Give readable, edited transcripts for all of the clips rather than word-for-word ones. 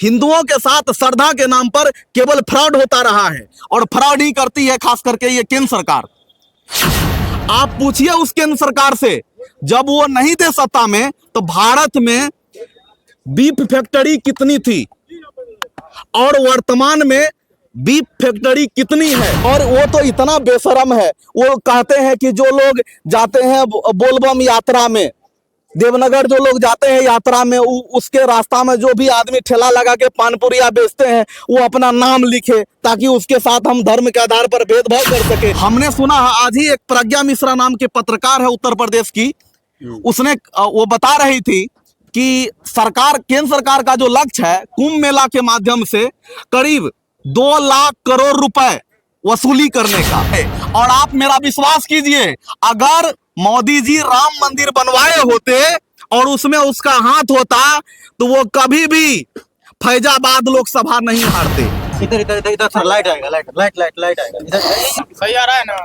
हिंदुओं के साथ श्रद्धा के नाम पर केवल फ्रॉड होता रहा है और फ्रॉड ही करती है खास करके ये केंद्र सरकार। आप पूछिए उस केंद्र सरकार से, जब वो नहीं थे सत्ता में तो भारत में बीफ फैक्ट्री कितनी थी और वर्तमान में बीफ फैक्ट्री कितनी है। और वो तो इतना बेशरम है, वो कहते हैं कि जो लोग जाते हैं बोलबम यात्रा में, देवनगर जो लोग जाते हैं यात्रा में, उसके रास्ता में जो भी आदमी ठेला लगा के पानपुरिया बेचते हैं वो अपना नाम लिखे ताकि उसके साथ हम धर्म के आधार पर भेदभाव कर सके। हमने सुना आज ही एक प्रज्ञा मिश्रा नाम के पत्रकार है उत्तर प्रदेश की, उसने वो बता रही थी कि सरकार, केंद्र सरकार का जो लक्ष्य है कुंभ मेला के माध्यम से करीब 2 लाख करोड़ रुपए वसूली करने का है। और आप मेरा विश्वास कीजिए, अगर मोदी जी राम मंदिर बनवाए होते और उसमें उसका हाथ होता तो वो कभी भी फैजाबाद लोकसभा नहीं हारते। इधर इधर इधर इधर सर, लाइट आएगा, लाइट आएगा इधर। सही आ रहा है ना?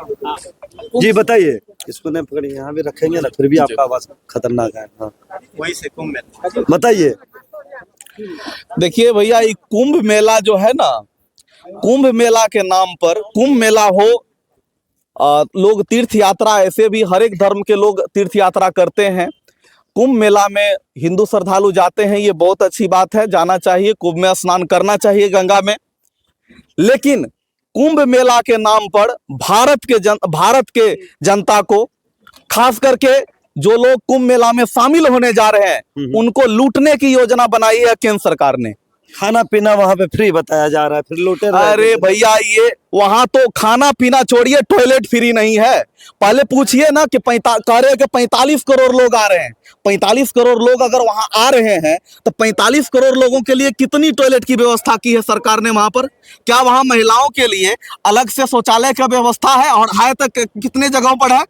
जी बताइए, इसको नहीं पकड़िए, यहाँ भी रखेंगे ना, फिर भी आपका आवाज खतरनाक है। हाँ वही से कुंभ मेला बताइए। देखिए भैया, ये कुंभ मेला जो है ना, कुंभ मेला के नाम पर, कुंभ मेला हो, लोग तीर्थ यात्रा, ऐसे भी हर एक धर्म के लोग तीर्थ यात्रा करते हैं। कुंभ मेला में हिंदू श्रद्धालु जाते हैं, ये बहुत अच्छी बात है, जाना चाहिए, कुंभ में स्नान करना चाहिए गंगा में। लेकिन कुंभ मेला के नाम पर भारत के जनता को, खास करके जो लोग कुंभ मेला में शामिल होने जा रहे हैं, उनको लूटने की योजना बनाई है केंद्र सरकार ने। खाना पीना वहां पे फ्री बताया जा रहा है, फिर लूटे। अरे भैया, ये वहां तो खाना पीना छोड़िए, टॉयलेट फ्री नहीं है। पहले पूछिए ना कि 45 करोड़ लोग आ रहे हैं, 45 करोड़ लोग अगर वहां आ रहे हैं तो 45 करोड़ लोगों के लिए कितनी टॉयलेट की व्यवस्था की है सरकार ने वहां पर? क्या वहां महिलाओं के लिए अलग से शौचालय का व्यवस्था है? और है तक कितने जगहों पर है?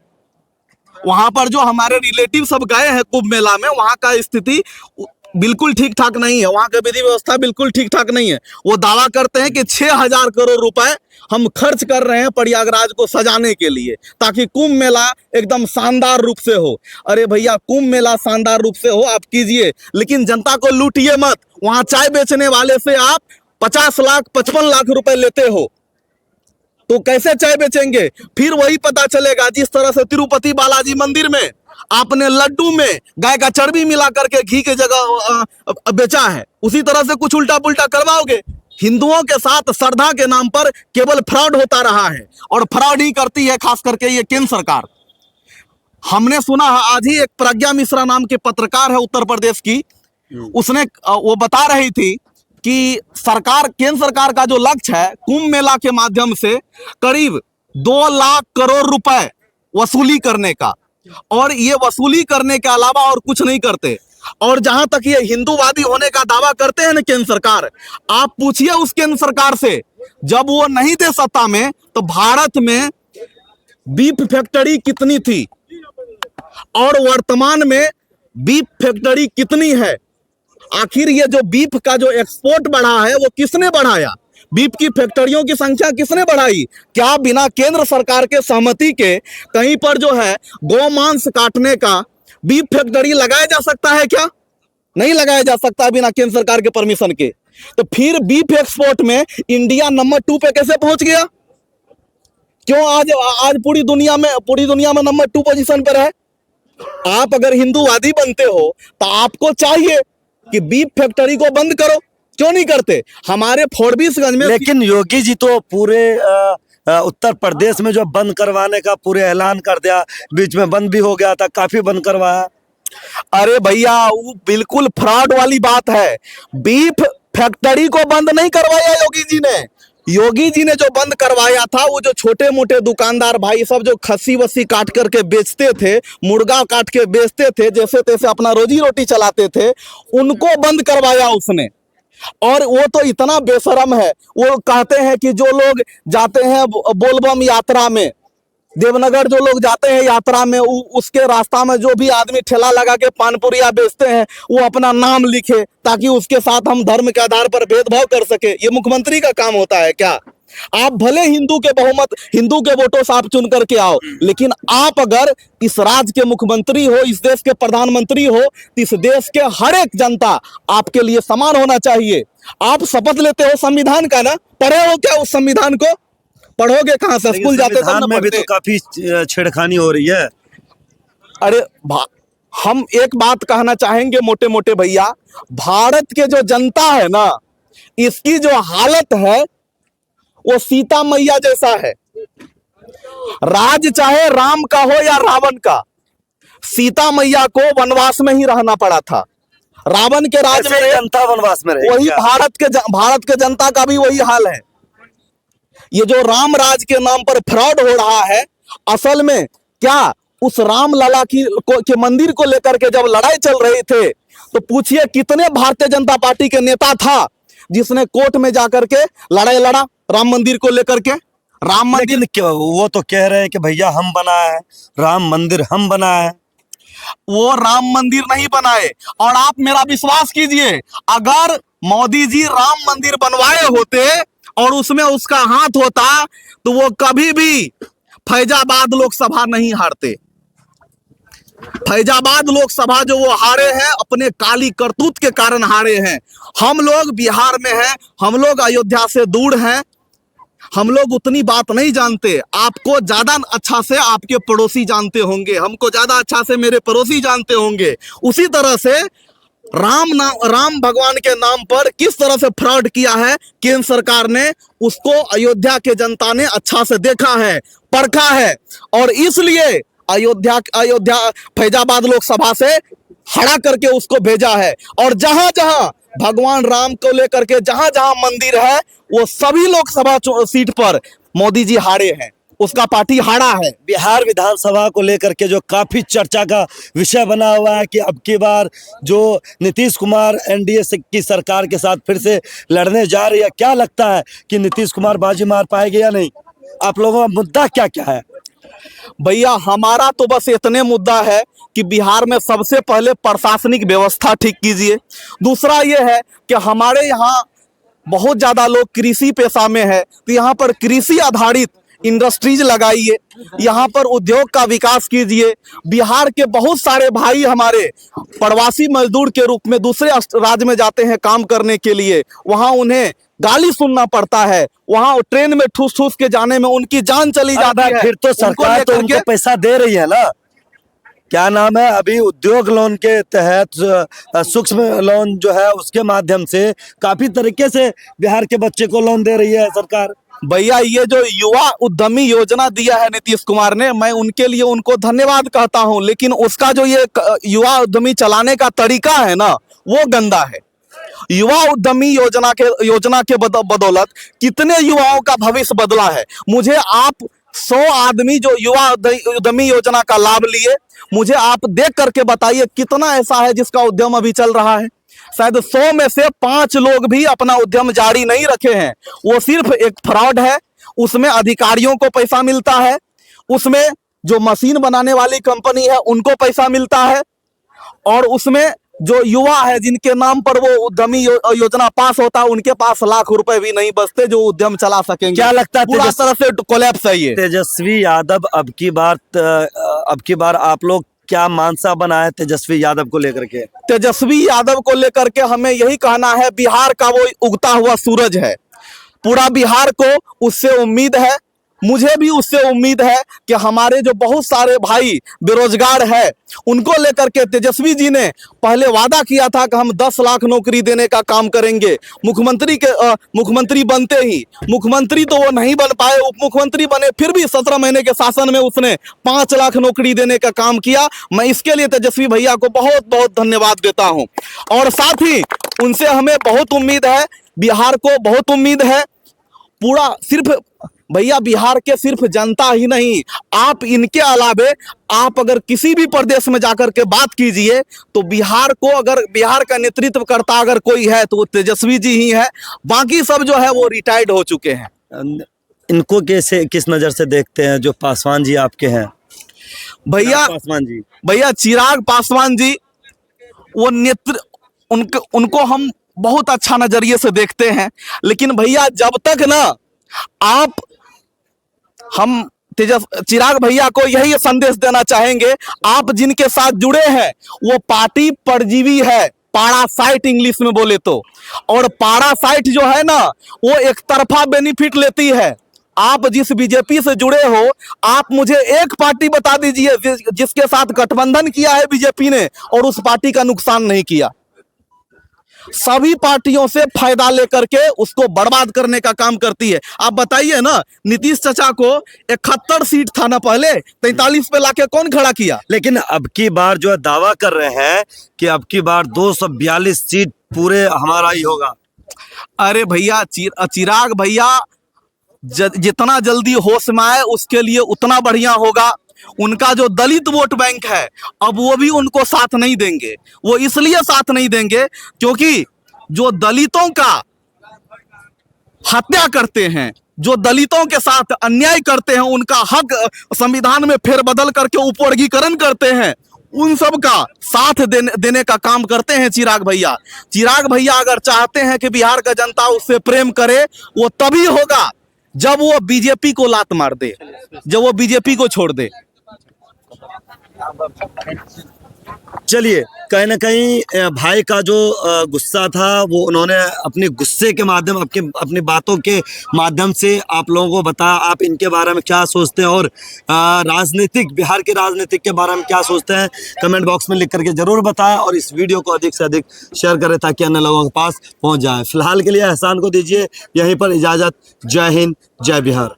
वहां पर जो हमारे रिलेटिव सब गए हैं कुंभ मेला में, वहां का स्थिति बिल्कुल ठीक ठाक नहीं है, वहां की विधि व्यवस्था बिल्कुल ठीक ठाक नहीं है। वो दावा करते हैं कि 6000 करोड़ रुपए हम खर्च कर रहे हैं प्रयागराज को सजाने के लिए ताकि कुंभ मेला एकदम शानदार रूप से हो। अरे भैया, कुंभ मेला शानदार रूप से हो आप कीजिए, लेकिन जनता को लूटिए मत। वहां चाय बेचने वाले से आप 50 लाख 55 लाख रुपए लेते हो तो कैसे चाय बेचेंगे? फिर वही पता चलेगा जिस तरह से तिरुपति बालाजी मंदिर में आपने लड्डू में गाय का चर्बी मिला करके घी के जगह बेचा है, उसी तरह से कुछ उल्टा पुल्टा करवाओगे। हिंदुओं के साथ श्रद्धा के नाम पर केवल फ्रॉड होता रहा है और फ्रॉड ही करती है खास करके ये केंद्र सरकार। हमने सुना आज ही एक प्रज्ञा मिश्रा नाम के पत्रकार है उत्तर प्रदेश की, उसने वो बता रही थी कि सरकार, केंद्र सरकार का जो लक्ष्य है कुंभ मेला के माध्यम से करीब 2 लाख करोड़ रुपए वसूली करने का, और ये वसूली करने के अलावा और कुछ नहीं करते। और जहां तक ये हिंदूवादी होने का दावा करते हैं ना केंद्र सरकार, आप पूछिए उस केंद्र सरकार से, जब वो नहीं थे सत्ता में तो भारत में बीफ फैक्ट्री कितनी थी और वर्तमान में बीफ फैक्ट्री कितनी है। आखिर ये जो बीफ का जो एक्सपोर्ट बढ़ा है वो किसने बढ़ाया? बीफ की फैक्ट्रियों की संख्या किसने बढ़ाई? क्या बिना केंद्र सरकार के सहमति के कहीं पर जो है गौ मांस काटने का बीफ फैक्ट्री लगाया जा सकता है क्या? नहीं लगाया जा सकता बिना केंद्र सरकार के परमिशन के। तो फिर बीफ एक्सपोर्ट में इंडिया नंबर 2 पे कैसे पहुंच गया? क्यों आज पूरी दुनिया में नंबर 2 पोजीशन पर है? आप अगर हिंदूवादी बनते हो तो आपको चाहिए कि बीफ फैक्ट्री को बंद करो, क्यों नहीं करते? हमारे फोरबिसगंज में, लेकिन योगी जी तो पूरे उत्तर प्रदेश में जो बंद करवाने का पूरे ऐलान कर दिया, बीच में बंद भी हो गया था, काफी बंद करवाया। अरे भैया, वो बिल्कुल फ्रॉड वाली बात है। बीफ फैक्ट्री को बंद नहीं करवाया योगी जी ने। योगी जी ने जो बंद करवाया था वो जो छोटे मोटे दुकानदार भाई सब जो खस्सी वस्सी काट करके बेचते थे, मुर्गा काट के बेचते थे, जैसे तैसे अपना रोजी रोटी चलाते थे, उनको बंद करवाया उसने। और वो तो इतना बेशरम है, वो कहते हैं कि जो लोग जाते हैं बोलबम यात्रा में, देवनगर जो लोग जाते हैं यात्रा में, उसके रास्ता में जो भी आदमी ठेला लगा के पानपुरिया बेचते हैं, वो अपना नाम लिखे ताकि उसके साथ हम धर्म के आधार पर भेदभाव कर सके। ये मुख्यमंत्री का काम होता है क्या? आप भले हिंदू के बहुमत, हिंदू के वोटों से आप चुन करके आओ, लेकिन आप अगर इस राज्य के मुख्यमंत्री हो, इस देश के प्रधानमंत्री हो, तो इस देश के हर एक जनता आपके लिए समान होना चाहिए। आप शपथ लेते हो संविधान का ना, पढ़े हो क्या उस संविधान को? पढ़ोगे कहाँ से? स्कूल जाते संविधान में भी तो काफी छेड़खानी हो रही है। अरे हम एक बात कहना चाहेंगे मोटे मोटे भैया, भारत के जो जनता है ना, इसकी जो हालत है वो सीता मैया जैसा है। राज चाहे राम का हो या रावण का, सीता मैया को वनवास में ही रहना पड़ा था। रावण के राज में जनता वनवास में रही, वही भारत के जनता का भी वही हाल है। ये जो राम राज के नाम पर फ्रॉड हो रहा है, असल में क्या उस राम लला के मंदिर को लेकर के जब लड़ाई चल रही थे, तो पूछिए कितने भारतीय जनता पार्टी के नेता था जिसने कोर्ट में जाकर के लड़ाई लड़ा राम मंदिर को लेकर के? राम मंदिर, लेकिन वो तो कह रहे हैं कि भैया हम बनाए हैं राम मंदिर, हम बनाए हैं। वो राम मंदिर नहीं बनाए। और आप मेरा विश्वास कीजिए, अगर मोदी जी राम मंदिर बनवाए होते और उसमें उसका हाथ होता, तो वो कभी भी फैजाबाद लोकसभा नहीं हारते। फैजाबाद लोकसभा जो वो हारे हैं, अपने काली करतूत के कारण हारे हैं। हम लोग बिहार में हैं, हम लोग अयोध्या से दूर हैं, हम लोग उतनी बात नहीं जानते। आपको ज्यादा अच्छा से आपके पड़ोसी जानते होंगे, हमको ज्यादा अच्छा से मेरे पड़ोसी जानते होंगे। उसी तरह से राम भगवान के नाम पर किस तरह से फ्रॉड किया है केंद्र सरकार ने, उसको अयोध्या के जनता ने अच्छा से देखा है, परखा है, और इसलिए अयोध्या फैजाबाद लोकसभा से हड़ा करके उसको भेजा है। और जहां जहां भगवान राम को लेकर के जहां जहां मंदिर है, वो सभी लोकसभा सीट पर मोदी जी हारे हैं, उसका पार्टी हारा है। बिहार विधानसभा को लेकर के जो काफी चर्चा का विषय बना हुआ है कि अब की बार जो नीतीश कुमार एनडीए की सरकार के साथ फिर से लड़ने जा रही है, क्या लगता है कि नीतीश कुमार बाजी मार पाएंगे या नहीं? आप लोगों का मुद्दा क्या क्या है? भैया हमारा तो बस इतने मुद्दा है कि बिहार में सबसे पहले प्रशासनिक व्यवस्था ठीक कीजिए। दूसरा ये है कि हमारे यहाँ बहुत ज्यादा लोग कृषि पेशा में है, तो यहाँ पर कृषि आधारित इंडस्ट्रीज लगाइए, यहाँ पर उद्योग का विकास कीजिए। बिहार के बहुत सारे भाई हमारे प्रवासी मजदूर के रूप में दूसरे राज्य में जाते हैं काम करने के लिए, वहाँ उन्हें गाली सुनना पड़ता है, वहाँ ट्रेन में ठूस ठूस के जाने में उनकी जान चली जाती है। फिर तो सरकार तो उनको पैसा दे रही है ना, क्या नाम है, अभी उद्योग लोन के तहत सूक्ष्म लोन जो है उसके माध्यम से काफी तरीके से बिहार के बच्चे को लोन दे रही है सरकार। भैया ये जो युवा उद्यमी योजना दिया है नीतीश कुमार ने, मैं उनके लिए उनको धन्यवाद कहता हूं, लेकिन उसका जो ये युवा उद्यमी चलाने का तरीका है ना, वो गंदा है। युवा उद्यमी योजना के बदौलत कितने युवाओं का भविष्य बदला है। मुझे आप 100 आदमी जो युवा उद्यमी योजना का लाभ लिए, मुझे आप देख करके बताइए कितना ऐसा है जिसका उद्यम अभी चल रहा है। शायद 100 में से 5 लोग भी अपना उद्यम जारी नहीं रखे हैं। वो सिर्फ एक फ्रॉड है, उसमें अधिकारियों को पैसा मिलता है, उसमें जो मशीन बनाने वाली कंपनी है उनको पैसा मिलता है, और उसमें जो युवा है जिनके नाम पर वो उद्यमी योजना पास होता है, उनके पास लाख रुपए भी नहीं बचते जो उद्यम चला सकेंगे। क्या लगता है पूरा तरह से कोलैप्स है ये। तेजस्वी यादव अब की बार आप लोग क्या मानसा बनाए तेजस्वी यादव को लेकर के? तेजस्वी यादव को लेकर के हमें यही कहना है, बिहार का वो उगता हुआ सूरज है, पूरा बिहार को उससे उम्मीद है। मुझे भी उससे उम्मीद है कि हमारे जो बहुत सारे भाई बेरोजगार हैं, उनको लेकर के तेजस्वी जी ने पहले वादा किया था कि हम 10 लाख नौकरी देने का काम करेंगे। मुख्यमंत्री बनते ही, मुख्यमंत्री तो वो नहीं बन पाए, उप मुख्यमंत्री बने, फिर भी 17 महीने के शासन में उसने 5 लाख नौकरी देने का काम किया। मैं इसके लिए तेजस्वी भैया को बहुत बहुत धन्यवाद देता हूं, और साथ ही उनसे हमें बहुत उम्मीद है, बिहार को बहुत उम्मीद है। पूरा सिर्फ भैया बिहार के सिर्फ जनता ही नहीं, आप इनके अलावे आप अगर किसी भी प्रदेश में जाकर के बात कीजिए, तो बिहार को अगर बिहार का नेतृत्व करता अगर कोई है तो वो तेजस्वी जी ही है। बाकी सब जो है वो रिटायर्ड हो चुके हैं। इनको कैसे किस नज़र से देखते हैं जो पासवान जी आपके हैं? भैया पासवान जी भैया चिराग पासवान जी, वो उनको हम बहुत अच्छा नजरिए से देखते हैं। लेकिन भैया जब तक ना आप, हम चिराग भैया को यही संदेश देना चाहेंगे, आप जिनके साथ जुड़े हैं वो पार्टी परजीवी है, पैरासाइट इंग्लिश में बोले तो। और पैरासाइट जो है ना वो एक तरफा बेनिफिट लेती है। आप जिस बीजेपी से जुड़े हो, आप मुझे एक पार्टी बता दीजिए जिसके साथ गठबंधन किया है बीजेपी ने और उस पार्टी का नुकसान नहीं किया। सभी पार्टियों से फायदा लेकर के उसको बर्बाद करने का काम करती है। आप बताइए ना, नीतीश चाचा को 71 सीट था ना पहले, 43 पे लाके कौन खड़ा किया? लेकिन अब की बार जो है दावा कर रहे हैं कि अब की बार 242 सीट पूरे हमारा ही होगा। अरे भैया चिराग भैया जितना जल्दी होश में आए उसके लिए उतना बढ़िया होगा। उनका जो दलित वोट बैंक है अब वो भी उनको साथ नहीं देंगे। वो इसलिए साथ नहीं देंगे क्योंकि जो दलितों का हत्या करते हैं, जो दलितों के साथ अन्याय करते हैं, उनका हक संविधान में फेरबदल करके उपवर्गीकरण करते हैं, उन सब का साथ देने का काम करते हैं चिराग भैया। चिराग भैया अगर चाहते हैं कि बिहार का जनता उससे प्रेम करे, वो तभी होगा जब वो बीजेपी को लात मार दे, जब वो बीजेपी को छोड़ दे। चलिए, कहीं ना कहीं भाई का जो गुस्सा था वो उन्होंने अपने गुस्से के माध्यम अपनी बातों के माध्यम से आप लोगों को बताया। आप इनके बारे में क्या सोचते हैं और बिहार के राजनीतिक के बारे में क्या सोचते हैं, कमेंट बॉक्स में लिख करके जरूर बताएं और इस वीडियो को अधिक से अधिक शेयर करें ताकि अन्य लोगों के पास पहुंच जाए। फिलहाल के लिए एहसान को दीजिए यहीं पर इजाज़त। जय हिंद, जय बिहार।